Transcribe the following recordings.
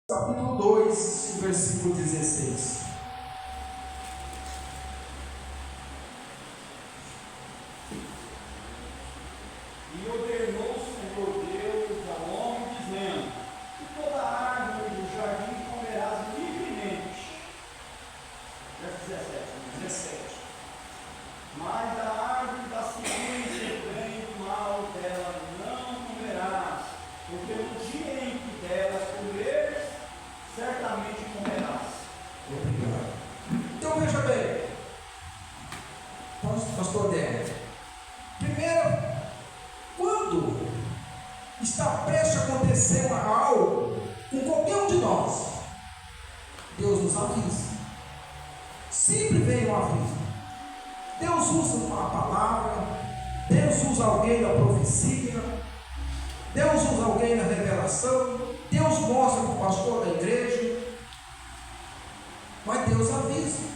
Capítulo 2, versículo 16. E ordenou o Senhor Deus ao homem, dizendo: de toda árvore do jardim comerás livremente. Verso 17. Mas da árvore da ciência do bem e do mal dela não comerás, porque no dia em que delas comeres, certamente comerás. Obrigado. Então veja bem, pastor Débora. Primeiro, quando está prestes a acontecer algo com qualquer um de nós, Deus nos avisa. Sempre vem um aviso. Deus usa uma palavra, Deus usa alguém na profecia, Deus usa alguém na revelação, Deus mostra para o pastor da igreja, mas Deus avisa.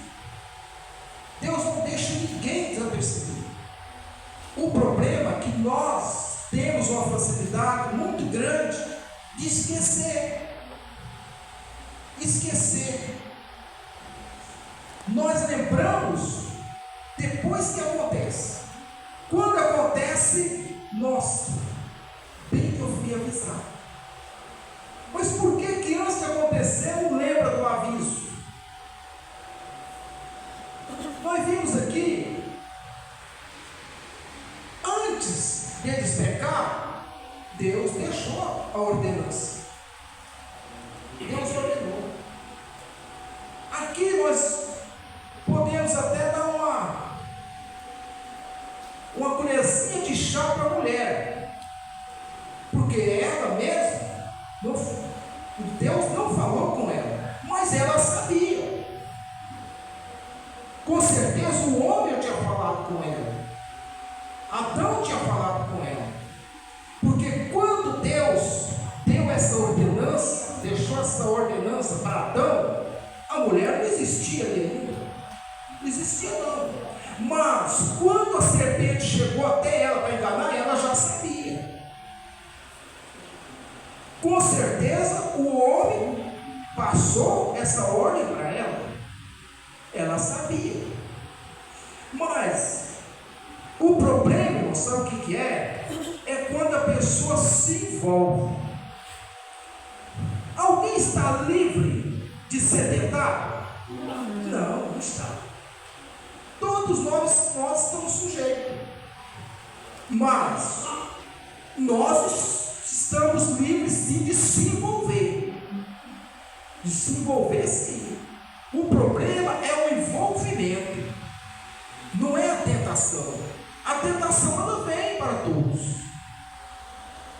Deus não deixa ninguém desapercebido. O problema é que nós temos uma facilidade muito grande de esquecer. Nós lembramos depois que acontece. Quando acontece, nossa, bem que eu fui avisar. Mas por que antes de acontecer não lembra do aviso? Nós vimos aqui, antes deles pecar, Deus deixou a ordenança. Deus ordenou. Aqui nós podemos até dar uma colherzinha de chá para a mulher, porque ela mesma, Deus não falou com ela, mas ela sabia. Com certeza o homem tinha falado com ela, Adão tinha falado com ela, porque quando Deus deu essa ordenança, deixou essa ordenança para Adão, a mulher não existia ali ainda, não existia não, mas quando a serpente chegou até ela para enganar, ela já sabia. Com certeza o homem passou essa ordem para ela sabia. Mas o problema, não sabe o que é? É quando a pessoa se envolve. Alguém está livre de ser tentado? Não está. Todos nós estamos sujeitos. Mas nós estamos livres sim de se envolver. De se envolver sim. O problema é o envolvimento, não é a tentação. A tentação ela vem para todos,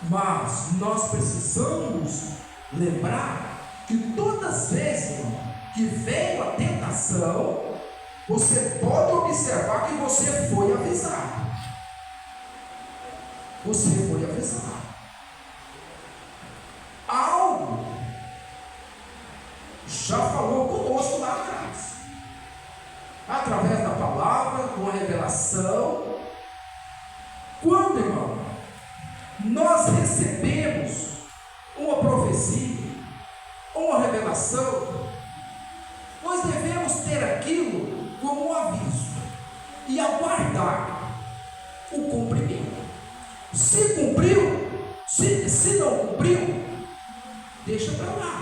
mas nós precisamos lembrar que todas as vezes, irmão, que veio a tentação, você pode observar que você foi avisado. Você foi avisado. Algo já falou conosco lá atrás, através da palavra, com a revelação. Quando, irmão, nós recebemos uma profecia, uma revelação, nós devemos ter aquilo como um aviso e aguardar o cumprimento. Se cumpriu, se não cumpriu, deixa para lá.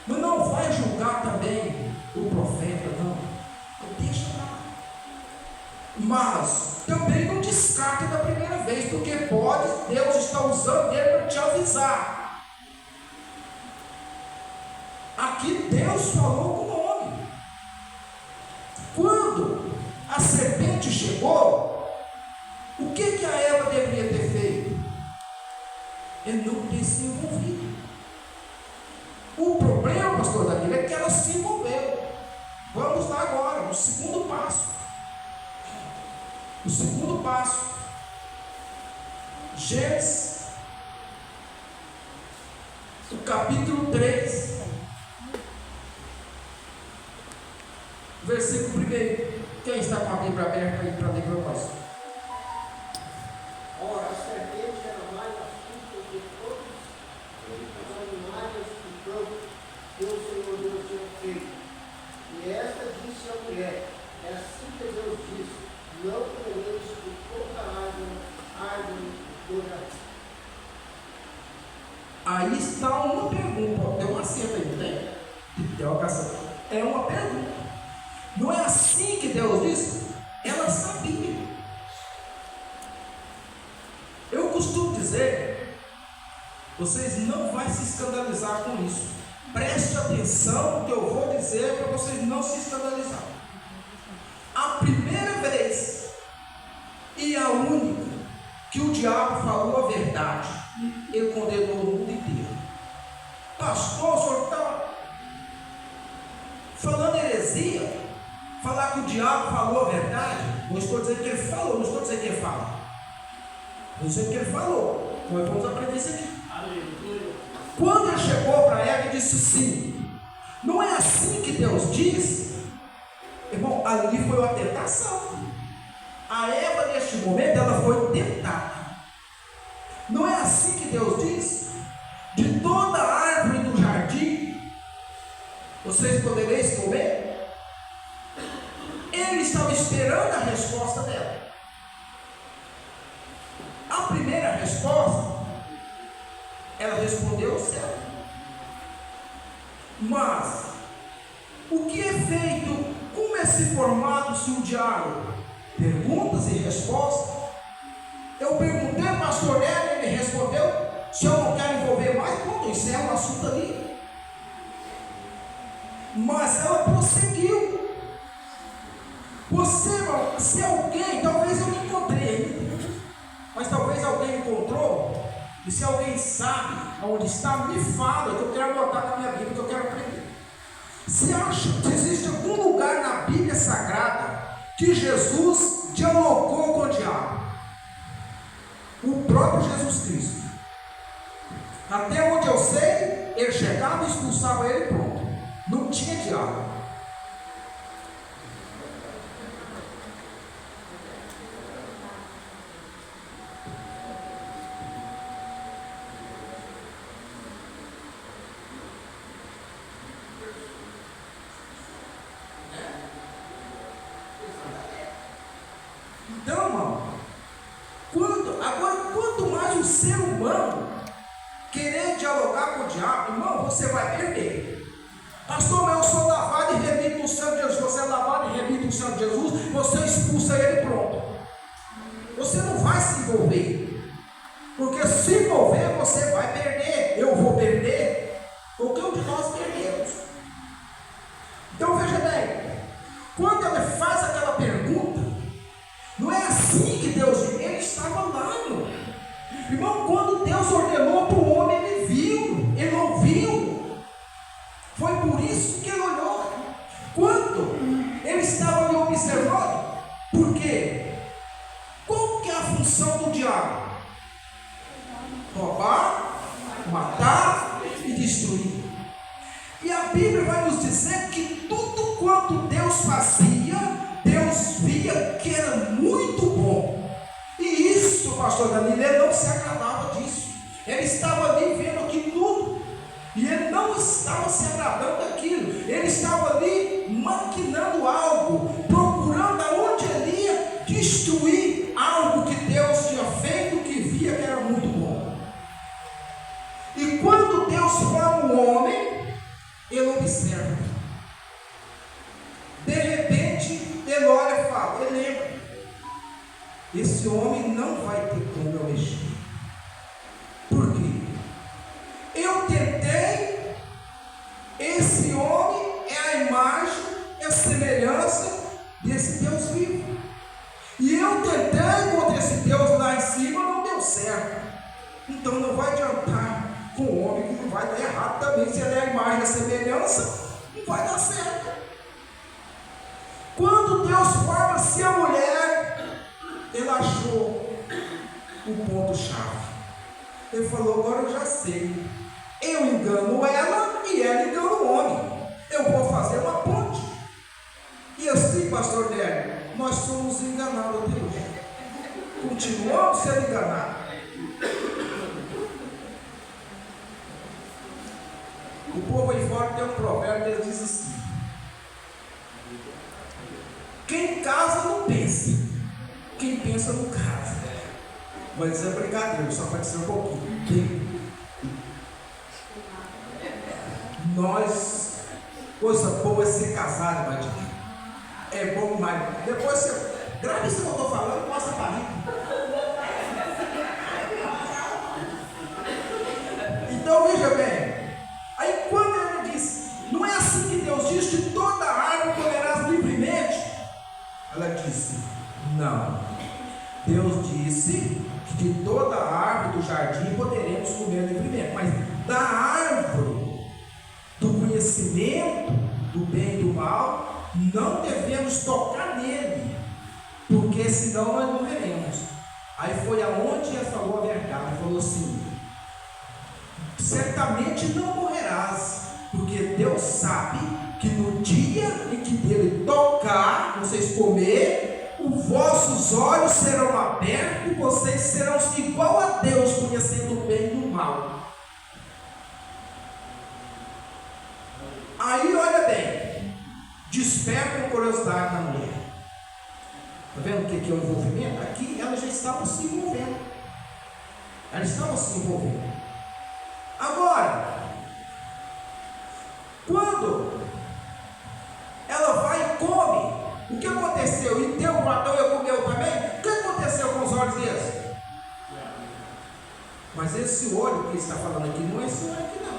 Mas não vai julgar também o profeta, não. Deixa lá. Mas também não descarte da primeira vez, porque pode, Deus está usando ele para te avisar. Aqui Deus falou com o homem. Quando a serpente chegou, o que a Eva deveria ter feito? Ele não ter se envolvido. O problema, pastor Davi, é que ela se envolveu. Vamos lá agora, no segundo passo. O segundo passo. Gênesis, o capítulo 3, versículo 1. Quem está com a Bíblia aberta aí para ler para nós? Ora, a serpente era mais astuta que todos os animais que É uma pergunta. Não é assim que Deus disse? Ela sabia. Eu costumo dizer, vocês não vão se escandalizar com isso. Preste atenção no que eu vou dizer para vocês não se escandalizar. A primeira vez e a única que o diabo falou a verdade, ele condenou o mundo inteiro. Pastor, o senhor está falando heresia? Falar que o diabo falou a verdade? Não estou dizendo que ele falou, não estou dizendo que ele fala. Não sei o que ele falou. Nós vamos aprender isso aqui. Quando ele chegou para Eva e disse sim, não é assim que Deus diz? Irmão, ali foi uma tentação. A Eva, neste momento, ela foi tentada. Não é assim que Deus diz? De toda árvore do jardim, vocês podereis comer? Ele estava esperando a resposta dela. A primeira resposta, ela respondeu certo. Mas, o que é feito? Como é se formado-se um diálogo? Perguntas e respostas. Eu perguntei ao pastor Hélio, ele respondeu. Se eu não quero envolver mais, pronto, encerra o assunto ali. Mas ela prosseguiu. Você, irmão, se alguém, talvez eu não encontrei, mas talvez alguém encontrou, e se alguém sabe onde está, me fala, que eu quero anotar na minha Bíblia, que eu quero aprender. Você acha que existe algum lugar na Bíblia Sagrada que Jesus dialogou com o diabo? O próprio Jesus Cristo. Até onde eu sei, ele chegava e expulsava ele, pronto. Não tinha diálogo. Então, irmão, quanto mais o ser humano querer dialogar com o diabo, irmão, você vai perder. Pastor, mas eu sou lavado e remido no sangue de Jesus. Você é lavado e remido no sangue de Jesus, você expulsa ele, pronto. Você não vai se envolver, porque se envolver você vai perder. Eu vou perder, qualquer um de nós perdemos. Então veja bem, quando ele faz aquela pergunta, não é assim que Deus viu, ele estava lá, meu irmão. Quando Deus ordenou para o homem, ele viu, ele ouviu. Foi por isso que ele olhou. Quando ele estava ali observando, por quê? Qual que é a função do diabo? Roubar, matar e destruir. E a Bíblia vai nos dizer que tudo quanto Deus fazia, Deus via que era muito bom. E isso, pastor Danilo, ele não se agradava disso. Ele estava ali vendo aquilo tudo. E ele não estava se agradando daquilo. Ele estava ali maquinando algo, procurando aonde ele ia destruir algo que Deus tinha feito, que via que era muito bom. E quando Deus forma o homem, ele observa. De repente, ele olha e fala, ele lembra. Esse homem não vai ter como eu mexer. Por quê? Eu tentei, esse homem é a imagem, é a semelhança desse Deus vivo. E eu tentei contra esse Deus lá em cima, não deu certo. Então não vai adiantar com o homem, que não vai dar errado também. Se ele é a imagem, a semelhança, não vai dar certo. Quando Deus forma-se a mulher, ele achou o ponto-chave. Ele falou, agora eu já sei. Eu engano ela e ela engana o homem. Eu vou fazer uma ponte. E assim, pastor Nélio, nós somos enganados até hoje. Continuamos sendo enganados. O povo aí fora tem um provérbio, ele diz assim: quem casa não pensa, quem pensa não casa. Mas isso é brincadeira, só pode ser um pouquinho. Nós, Coisa boa é ser casado, Badinho. É bom demais. Depois você grave isso que eu estou falando e mostra para mim. Então veja bem. Aí quando ele diz, não é assim que Deus diz, de toda árvore comerás livremente. Ela disse, não. Deus disse que de toda árvore do jardim poderemos comer livremente, mas da árvore do conhecimento do bem e do mal, não devemos tocar nele, porque senão nós morreremos. Aí foi aonde ela falou a verdade, falou assim, certamente não morrerás, porque Deus sabe que no dia em que dele tocar, vocês comer, os vossos olhos serão abertos e vocês serão igual a Deus, conhecendo o bem e o mal. Aí olha bem, desperta a curiosidade na mulher. Está vendo o que é o envolvimento? Aqui ela já estava se envolvendo. Ela estava se envolvendo. Agora, quando ela vai e come, o que aconteceu? E teu guardou e comeu também? O que aconteceu com os olhos deles? Mas esse olho que ele está falando aqui, não é esse olho aqui não.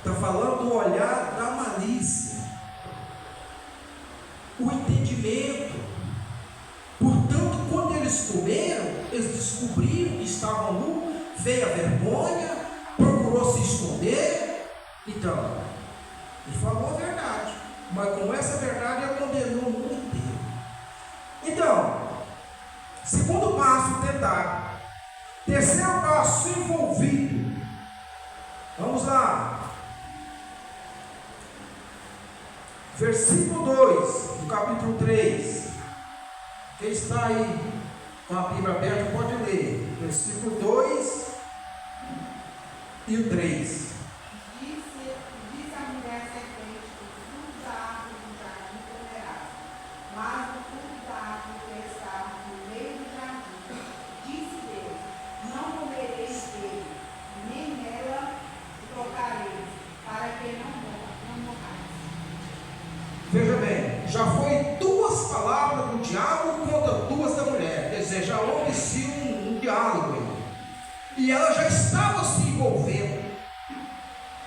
Está falando do olhar da malícia, o entendimento. Portanto, quando eles comeram, eles descobriram que estavam nus, veio a vergonha, procurou se esconder. Então, ele falou a verdade, mas com essa verdade ele condenou o mundo inteiro. Então, segundo passo, tentar. Terceiro passo, envolvido. Vamos lá. Versículo 2, do capítulo 3. Quem está aí com a Bíblia aberta pode ler. Versículo 2 e o 3. Disse a mulher serpente: do fruto da árvore do jardim comerás, mas do fruto da árvore que está no meio do jardim, disse Deus: não comereis dele, nem nela tocareis, para que não morrais. Veja bem, já foi duas palavras do diabo contra duas da mulher. Quer dizer, já houve sim um diálogo aí. E ela já estava se envolvendo.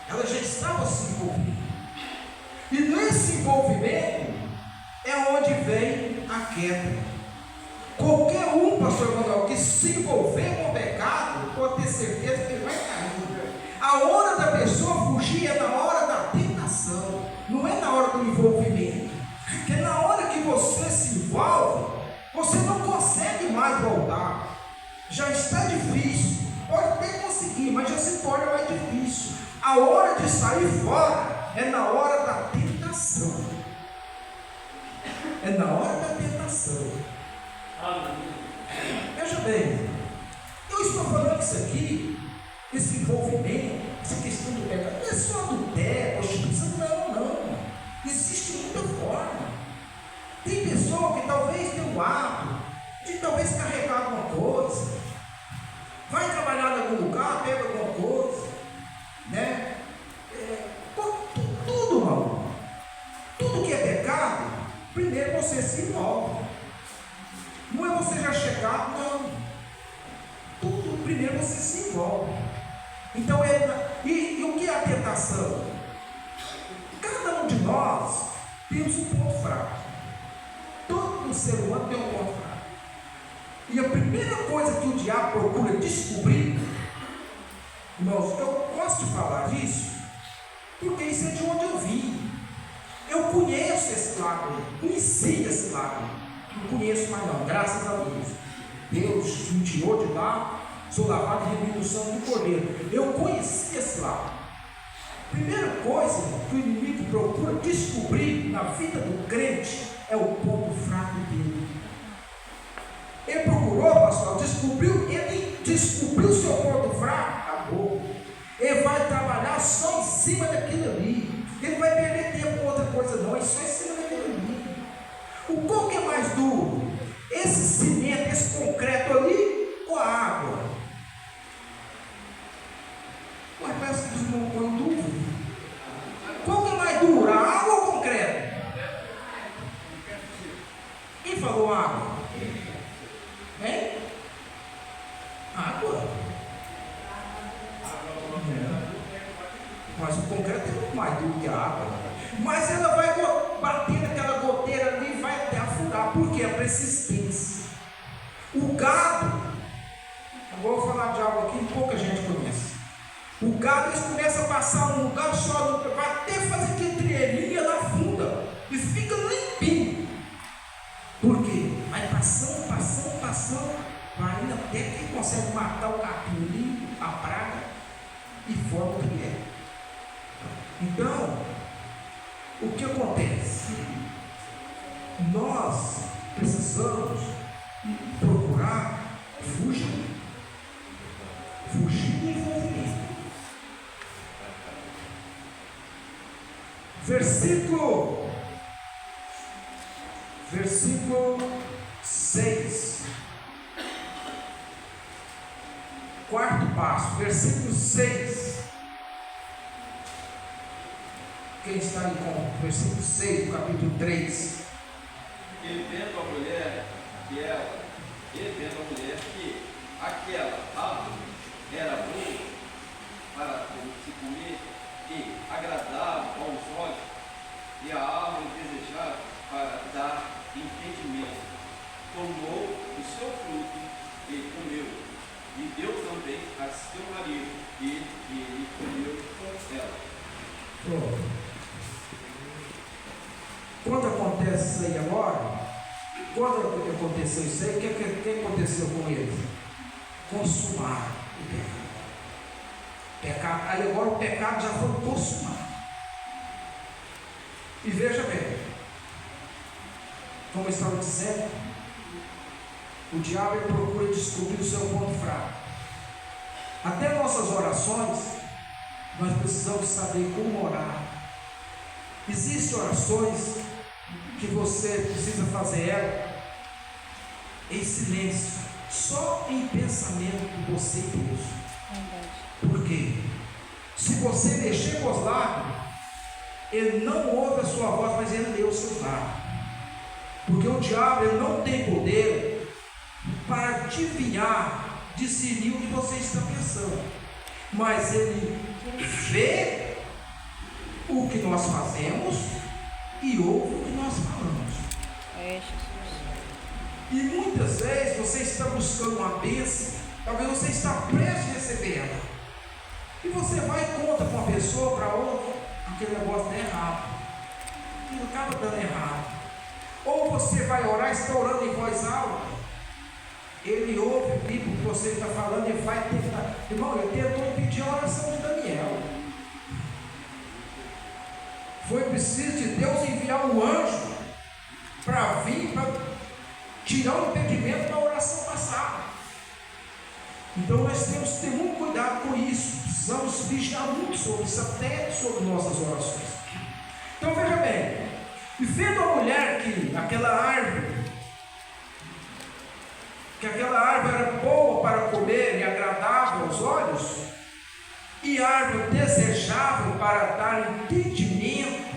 Ela já estava se envolvendo. E nesse envolvimento é onde vem a queda. Qualquer um, pastor Manuel, que se envolver com o pecado, pode ter certeza que ele vai cair. A hora da pessoa fugir é na hora da tentação, não é na hora do envolvimento. Porque na hora que você se envolve, você não consegue mais voltar. Já está difícil. Pode até conseguir, mas já se torna mais difícil. A hora de sair fora é na hora da tentação. É na hora da tentação. Veja bem, eu estou falando isso aqui, esse envolvimento, essa questão do pecado, não é só adultério, prostituição, não. Existe muita forma. Tem pessoa que talvez tenha o hábito de talvez carregar alguma coisa, vai trabalhar em algum lugar, pega alguma coisa, né? Tudo mal. Tudo que é pecado, primeiro você se envolve. Não é você já chegar, não. Tudo primeiro você se envolve. Então, e o que é a tentação? Cada um de nós temos um ponto fraco. Todo ser humano tem um ponto fraco. E a primeira coisa que o diabo procura descobrir, irmãos, eu gosto de falar disso, porque isso é de onde eu vim. Eu conheço esse lado, conheci esse lado. Não conheço mais não, graças a Deus. Deus me tirou de lá, sou lavado e remido no sangue do Cordeiro. Eu conheci esse lado. Primeira coisa que o inimigo procura descobrir na vida do crente é o ponto fraco dele. Ele procurou, pastor, ele descobriu o seu ponto fraco, acabou. Ele vai trabalhar só em cima daquilo ali. Ele vai perder tempo com outra coisa, não, é só em cima daquilo ali. O qual que é mais duro? Esse cimento, esse concreto ali ou a água? Ué, parece que eles não põem dúvida. Qual que é mais duro? A atmosfera tem muito mais duro que a água. Mas ela vai bater naquela goteira ali e vai até afundar. Por quê? A persistência. O gado, agora eu vou falar de algo aqui que pouca gente conhece. O gado, eles começam a passar um lugar só, vai até fazer aquele trilhinho, ela afunda e fica limpinho. Por quê? Vai passando, vai indo até que consegue matar o capim ali, a praga, e forma o que é. Então, o que acontece? Nós precisamos procurar fugir do envolvimento. Versículo 6. Quarto passo, versículo 6. Quem está aí com versículo 6 do capítulo 3? Ele vendo a mulher que aquela árvore era boa para se comer e agradável aos olhos, e a árvore desejada para dar entendimento, tomou o seu fruto e comeu, e deu também a seu marido, e ele comeu com ela. Pronto. Quando acontece isso aí agora, quando aconteceu isso aí, o que aconteceu com eles? Consumar o pecado. Aí agora o pecado já foi consumado. E veja bem, como eu estava dizendo, o diabo ele procura descobrir o seu ponto fraco. Até nossas orações, nós precisamos saber como orar. Existem orações que você precisa fazer ela em silêncio, só em pensamento de você e Deus. Por quê? Se você mexer com os lábios, ele não ouve a sua voz, mas ele lê os seus lábios. Porque o diabo ele não tem poder para adivinhar, discernir o que você está pensando, mas ele vê o que nós fazemos e ouve o que nós falamos. E muitas vezes você está buscando uma bênção, talvez você está prestes a receber ela, e você vai e conta para uma pessoa, para outra, aquele negócio está errado, e acaba dando errado. Ou você vai orar, está orando em voz alta, ele ouve o que você está falando e vai tentar. Irmão, eu tentou pedir a oração de Daniel. Foi preciso de Deus enviar um anjo para vir, para tirar o impedimento da oração passada. Então nós temos que ter muito cuidado com isso. Precisamos vigiar muito sobre isso, até sobre nossas orações. Então veja bem, e vendo a mulher que aquela árvore era boa para comer e agradável aos olhos, e árvore desejável para dar entendimento,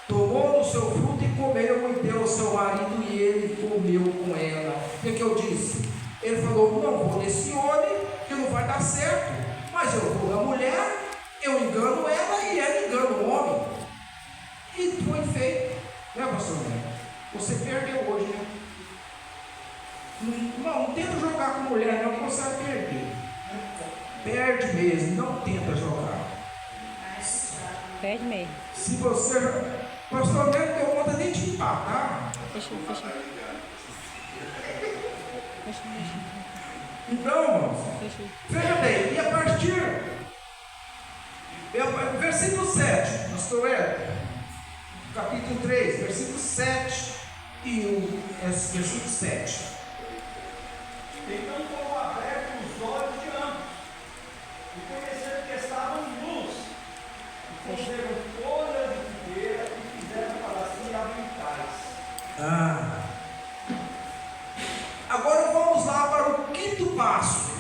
tomou no seu fruto e comeu, e deu ao seu marido, e ele comeu com ela. O que eu disse? Ele falou: não vou nesse homem, que não vai dar certo, mas eu vou na mulher, eu engano ela e ela engana o homem. E foi feito, né, pastor? Você perdeu hoje, né? Não tenta jogar com mulher, não, que você vai perder. Perde mesmo, não tenta jogar. Perde mesmo. Se você. Pastor, não deu conta nem de empatar. Fecha. Então, irmãos, veja bem, e a partir. Versículo 7, pastor Ed, capítulo 3, versículo 7 e versículo 7. Então foram abertos os olhos de ambos, e conheceram que estavam nus, e cozeram folhas de figueira e fizeram para si aventais. Agora vamos lá para o quinto passo.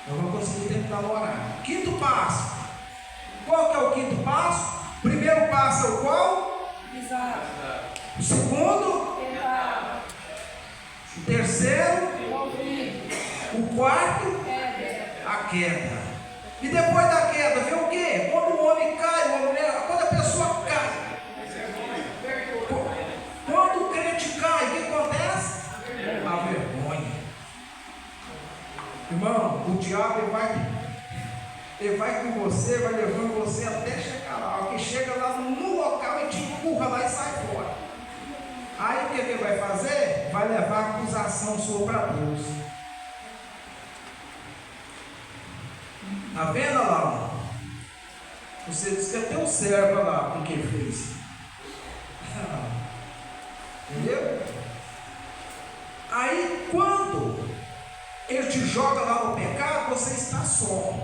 Eu não consegui terminar de orar. Quinto passo. Qual que é o quinto passo? Primeiro passo é o qual? Exato. O segundo? Tentar. O terceiro? Ouvir. O quarto? Queda. A queda. E depois da queda, vem o quê? Quando o homem cai, uma mulher, quando a pessoa cai, quando o crente cai, o que acontece? A vergonha. Irmão, o diabo ele vai com você, vai levando você até chegar lá. Que chega lá no local e te empurra lá e sai fora. Aí o que ele vai fazer? Vai levar acusação sua para Deus. Está vendo lá? Você disse que até o servo lá com quem fez. Entendeu? Aí quando ele te joga lá no pecado, você está só.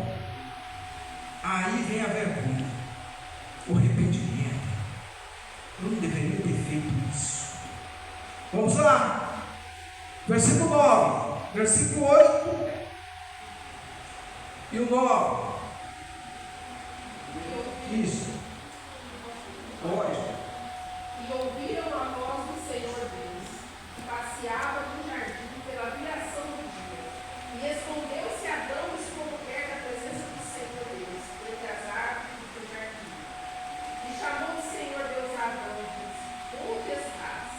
Aí vem a vergonha, o arrependimento. Eu não deveria ter feito isso. Vamos lá. Versículo 9, versículo 8 e o 9. Isso. Pode. E ouviram a voz do Senhor Deus, que passeava no jardim pela viração do dia. E escondeu-se Adão e sua mulher da presença do Senhor Deus, entre as árvores do jardim. E chamou o Senhor Deus a Adão e disse: onde estás?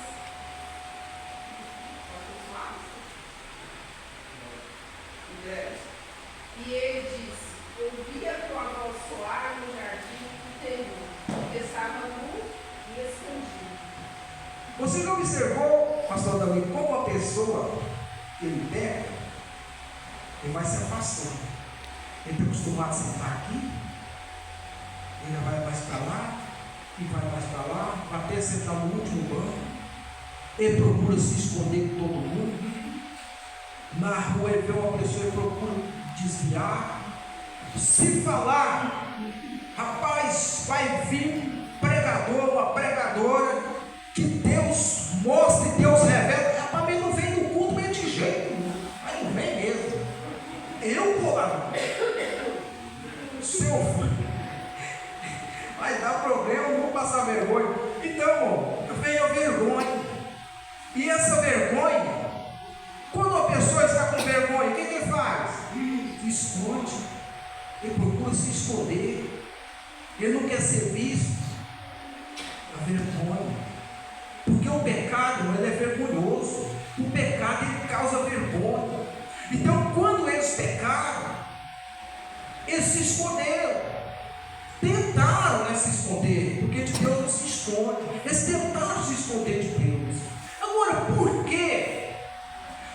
E ele disse: ouvi a tua voz soar no jardim e temi, porque estava nu e escondido. Você já observou, pastor Davi, como a pessoa que ele pega, ele vai se afastando. Ele está acostumado a sentar aqui, ele vai mais para lá, e vai mais para lá, até sentar no último banco. Ele procura se esconder de todo mundo. Na rua ele vê uma pessoa e procura desviar. Se falar, rapaz, vai vir um pregador, uma pregadora, que Deus mostra e Deus revela. Rapaz, mas não vem no culto, mas de jeito nenhum. Aí não vem mesmo. Eu vou lá. Seu filho vai dar problema, não vou passar vergonha. Então, vem a vergonha. E essa vergonha, quando a pessoa está com vergonha, o que ele faz? Se esconde. Ele procura se esconder. Ele não quer ser visto. A vergonha. Porque o pecado, ele é vergonhoso. O pecado, ele causa vergonha. Então, quando eles pecaram, eles se esconderam. Tentaram, se esconder. Porque de Deus não se esconde. Eles tentaram se esconder de Deus. Agora, por quê?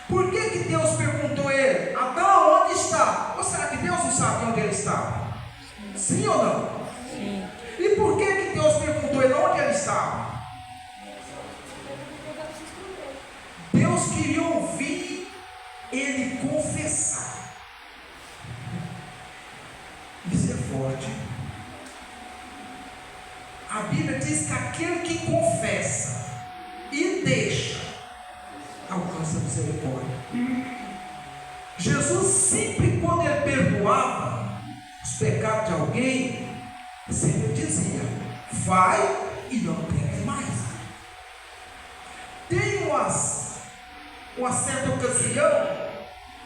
Por que Deus perguntou a ele: Adão, onde está? Ou será que Deus não sabe onde ele estava? Sim ou não? Sim. E por que Deus perguntou a ele onde ele estava? Deus queria ouvir ele confessar. Isso é forte. A Bíblia diz que aquele que confessa e deixa alcança a misericórdia. Jesus sempre, quando ele perdoava os pecados de alguém, sempre dizia: vai e não peques mais. Tem uma certa ocasião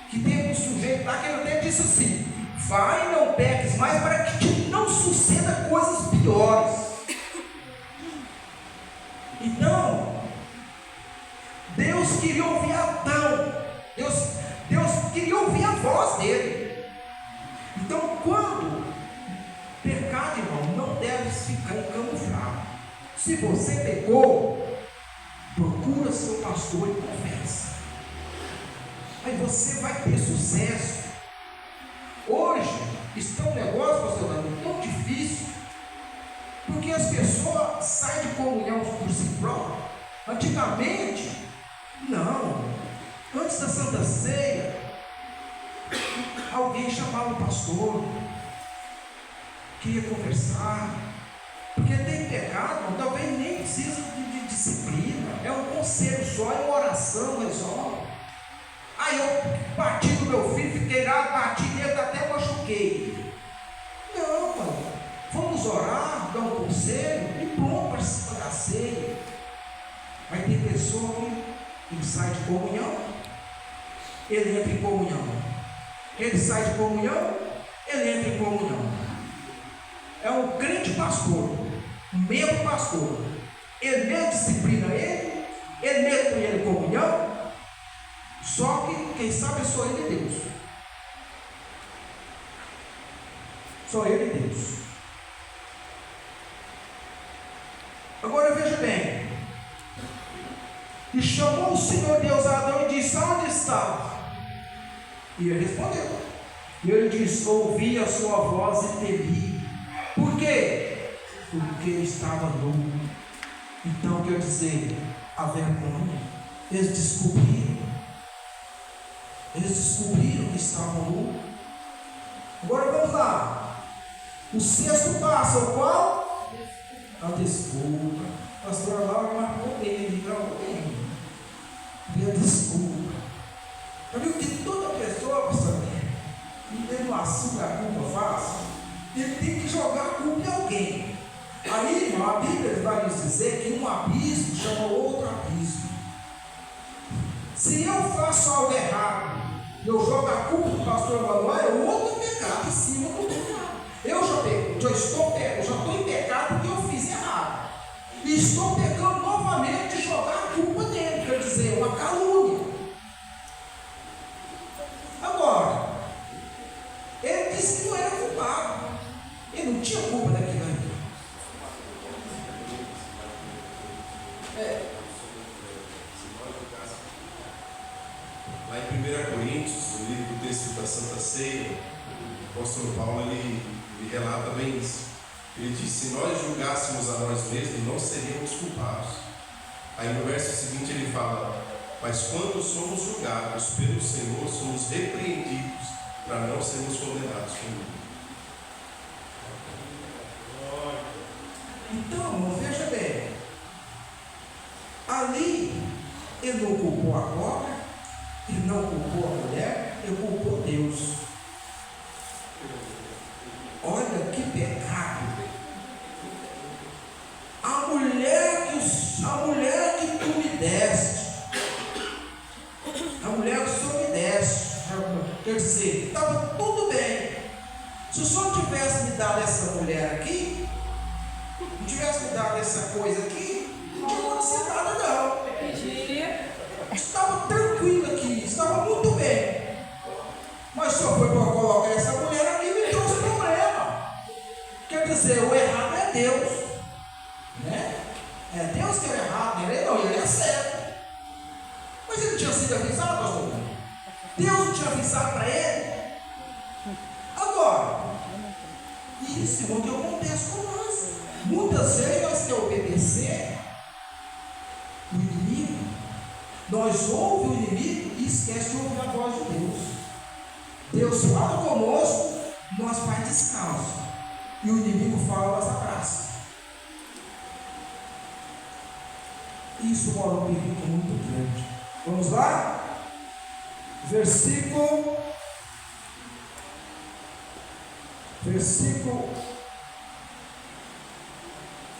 que teve um sujeito lá que ele até disse assim: vai e não peques mais, para que não suceda coisas piores. Então, Deus queria ouvir Adão. Deus queria ouvir a voz dele. Então, quando pecado, irmão, não deve ficar camuflado. Se você pecou, procura seu pastor e confessa. Aí você vai ter sucesso. Hoje está um negócio, pastor Davi, tão difícil, porque as pessoas saem de comunhão por si próprias. Antigamente, não. Antes da Santa Ceia, alguém chamava o pastor, queria conversar, porque tem pecado, talvez nem precisa de disciplina, é um conselho só, é uma oração, resolve. Aí eu bati no meu filho, fiquei lá, bati nele, até machuquei. Não, mano, vamos orar, dar um conselho e pronto, participar da ceia. Mas tem pessoa que sai de comunhão, ele entra em comunhão, ele sai de comunhão, ele entra em comunhão. É um crente pastor, um membro pastor. Ele mesmo disciplina ele mesmo com ele em comunhão. Só que quem sabe é só ele e Deus. Só ele e Deus. Agora veja bem. E chamou o Senhor Deus a Adão e disse: onde está? E ele respondeu. E ele disse: ouvi a sua voz e temi. Por quê? Porque estava nu. Então quer dizer, a vergonha. Eles descobriram que estavam nu. Agora vamos lá. O sexto passo é o qual? A desculpa. A pastora Laura marcou bem, gravou bem. E a desculpa. Eu digo que toda pessoa, pastor, que tem um assunto a culpa fácil, ele tem que jogar a culpa em alguém. Aí, irmão, a Bíblia vai nos dizer que um abismo chama outro abismo. Se eu faço algo errado, eu jogo a culpa do pastor Manuel, é outro pecado em cima do pecado. Eu já estou em pecado porque eu fiz errado. E estou pecando novamente de jogar a culpa nele, quer dizer, uma calúnia. Agora, ele disse que não era culpado. Ele não tinha culpa daquilo ali. Lá em 1 Coríntios, no livro do texto da Santa Ceia, o apóstolo Paulo ele relata bem isso. Ele diz: se nós julgássemos a nós mesmos, não seríamos culpados. Aí no verso seguinte ele fala: mas quando somos julgados pelo Senhor, somos repreendidos para não sermos condenados por Ele. Então, veja bem, ali ele não culpou a cobra, ele não culpou a mulher, ele culpou Deus. Olha que pecado. A mulher que tu me deste, a mulher que o Senhor me deste, quer dizer, estava tudo bem. Se o Senhor tivesse me dado essa mulher aqui, não tivesse me dado essa coisa aqui, não tinha acontecido nada não. Estava tranquilo aqui, estava muito bem. Mas só foi para colocar essa mulher aqui e me trouxe problema. Quer dizer, o errado é Deus, né? É Deus que é errado, ele não, ele é certo. Mas ele tinha sido avisado, pastor? Deus não tinha avisado para ele? Agora, isso é o que acontece com nós. Muitas vezes nós queremos obedecer o inimigo. Nós ouvimos o inimigo e esquece de ouvir a voz de Deus. Deus fala conosco, nós faz descalço. E o inimigo fala, nós abraça. Isso mora um perigo muito grande. Vamos lá? Versículo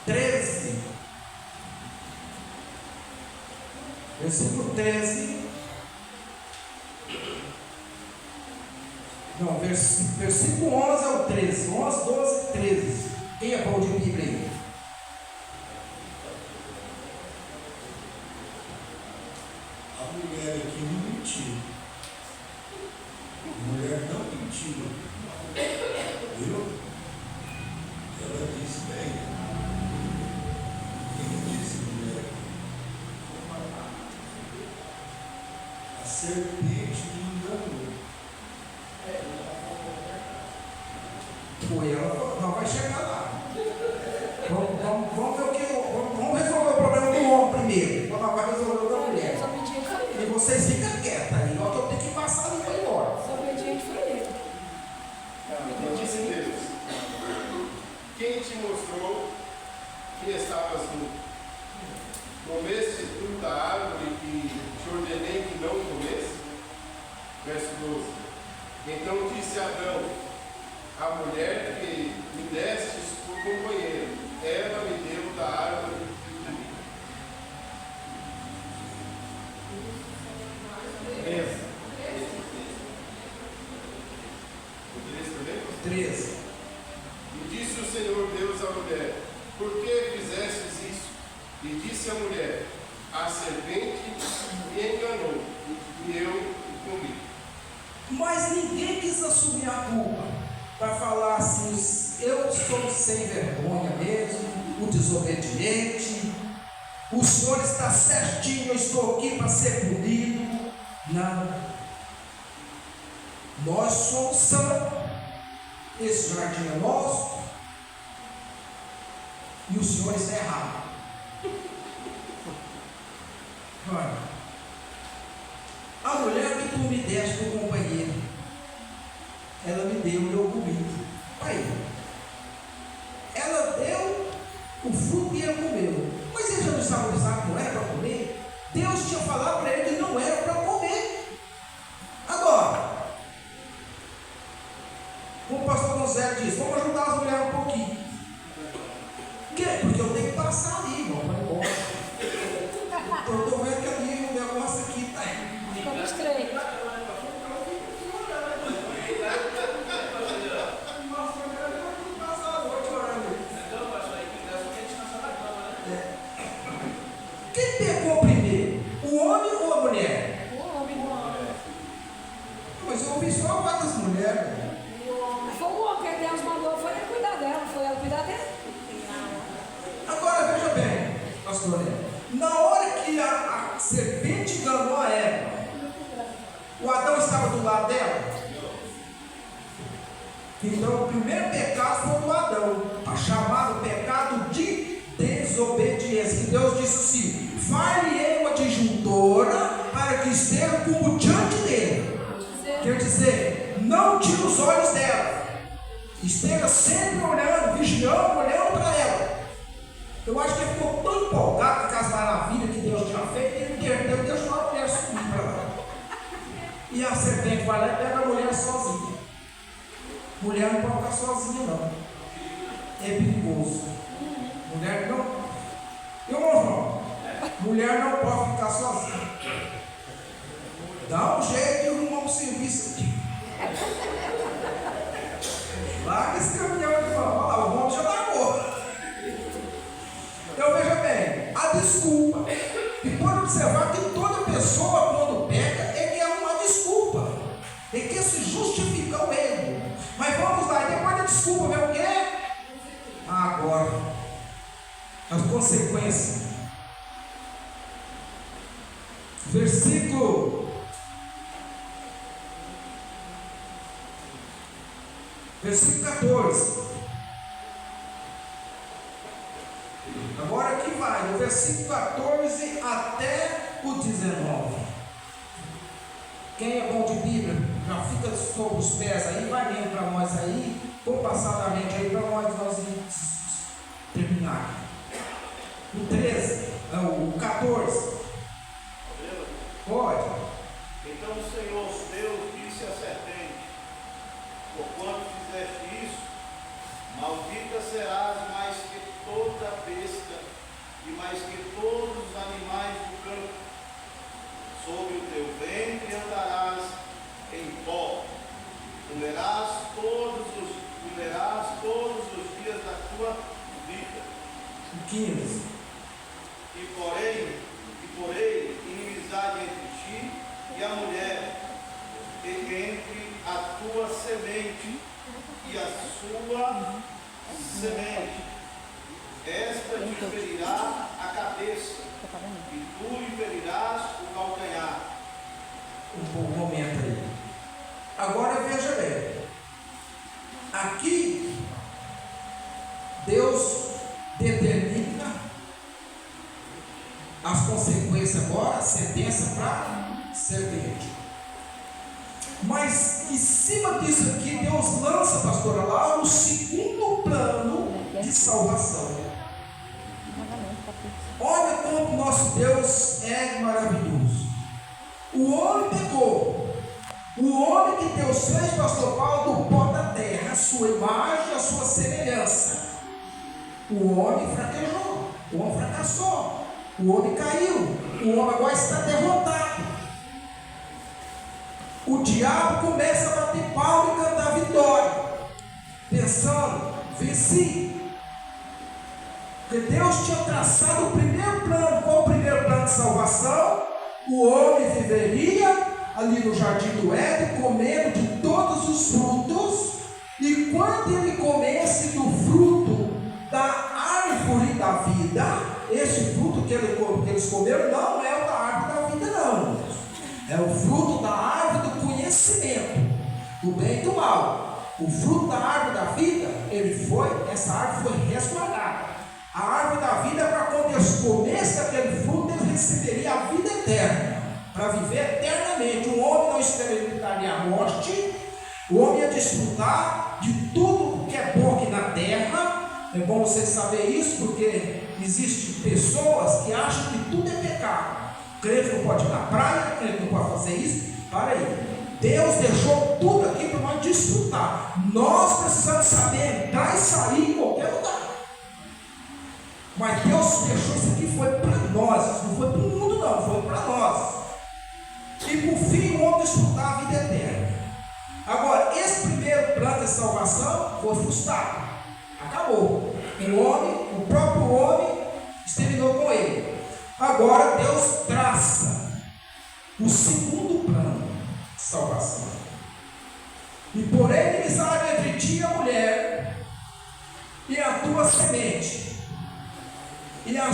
13. Versículo 13. Não, versículo 11 é o 13. 11, 12, 13. Quem é bom de Bíblia aí? A mulher aqui não mentiu. A mulher não mentiu. Viu? Ela disse bem. Quem disse mulher? A serpente me enganou. Foi ela, não vai chegar lá. Vamos ver o que. Vamos resolver o problema do homem primeiro. Quando vai resolver o da mulher. E vocês ficam quietos aí. Ó, que eu tenho que passar e vou embora. E disse Deus: quem te mostrou que estavas nu? Comeste tu da árvore que te ordenei que não comesse? Verso 12. Então disse Adão: a mulher que me destes por companheiro, Eva me deu da árvore. Essa. O 13 também? 13. E disse o Senhor Deus à mulher: por que fizestes isso? E disse a mulher: a serpente me enganou, e eu o comi. Mas ninguém quis assumir a culpa para falar assim: eu sou sem vergonha mesmo, o desobediente, o Senhor está certinho, eu estou aqui para ser punido. Não, nós somos santos, esse jardim é nosso e o Senhor está errado. Olha, a mulher que tu me deste por companheiro, ela me deu e eu comi. Aí, ela deu o fruto e ele comeu. Mas ele já não estava avisado que não era para comer? Deus tinha falado para ele que não era para comer. Agora, como o pastor José disse, vamos ajudar as mulheres um pouquinho. Por quê? Porque eu tenho que passar ali, irmão, para ir embora. Eu estou vendo que ali o negócio aqui está aí. Ficamos três. Quem pegou primeiro? O homem ou a mulher? O homem. Mas eu ouvi só a voz das mulheres. Foi o homem que Deus mandou, foi ele cuidar dela, foi ela cuidar dele. Agora veja bem, pastor Léo. Na hora que a serpente enganou a Eva, o Adão estava do lado dela. Então o primeiro pecado foi do Adão, chamado pecado de desobediência. Que Deus disse assim: far-lhe uma disjuntora para que esteja como diante dele. Quer dizer, não tire os olhos dela, esteja sempre olhando, vigiando, olhando para ela. Eu acho que ele ficou tão empolgado com as maravilhas que Deus tinha feito, que ele perdeu e deixou a mulher subir para lá. E a serpente vai lá e pega a mulher sozinha. Mulher não pode ficar sozinha, não. É perigoso. Mulher não. Eu não vou. Mulher não pode ficar sozinha. Dá um jeito de arrumar um serviço aqui. Larga esse caminhão de mão. Olha lá, o homem já largou. Então veja bem, a desculpa. E pode observar que toda pessoa, quando peca, é uma desculpa. Ele quer se justificar o erro. Mas vamos lá, e depois da desculpa, vem o quê? Agora, as consequências. Versículo 14. Agora aqui vai, do versículo 14 até o 19. Quem é bom de Bíblia, já fica sobre os pés aí, vai lendo para nós aí, compassadamente aí, para nós terminar. O 13, não, o 14. Pode. Então o Senhor Deus disse à serpente: porquanto fizeste isso, maldita serás mais que toda besta e mais que todos os animais do campo. Sobre o teu ventre andarás em pó, comerás todos os dias da tua vida. 15. E porém inimizade entre ti e a mulher, e entre a tua semente e a sua semente. Esta te ferirá a cabeça, e tu lhe ferirás o calcanhar. Um momento aí. Agora veja bem. Aqui, Deus determina as consequências agora, a sentença para serpente. Mas em cima disso aqui, Deus lança, pastora, lá o segundo plano de salvação. Olha como nosso Deus é maravilhoso. O homem pegou, o homem que Deus fez, pastor Paulo, do pó da terra, a sua imagem, a sua semelhança. O homem fraquejou, o homem fracassou, o homem caiu, o homem agora está derrotado. O diabo começa a bater palma e cantar vitória. pensando, venci. Porque Deus tinha traçado o primeiro plano. Qual o primeiro plano de salvação? O homem viveria ali no jardim do Éden, comendo de todos os frutos, e quando ele comesse do fruto da árvore da vida, esse fruto que eles comeram não é o da árvore da vida, não. É o fruto da árvore do conhecimento, do bem e do mal. O fruto da árvore da vida, essa árvore foi resguardada. A árvore da vida, para quando eles comessem aquele fruto, eles receberiam a vida eterna, para viver eternamente. O homem não experimentaria a morte, o homem ia desfrutar de tudo que é bom aqui na terra. É bom vocês saberem isso, porque existem pessoas que acham que tudo é pecado. Crente não pode ir na praia, crente não pode fazer isso. Para aí. Deus deixou tudo aqui para nós desfrutar. Nós precisamos saber entrar e sair em qualquer lugar. Mas Deus deixou isso aqui, foi para nós. Não foi para o mundo, não, foi para nós. E por fim o homem desfrutar a vida eterna. Agora, esse primeiro plano de salvação foi frustrado. Acabou. O próprio homem exterminou com ele. Agora Deus traça o segundo plano de salvação. E porém inimizade entre ti e a mulher, e a tua semente, e a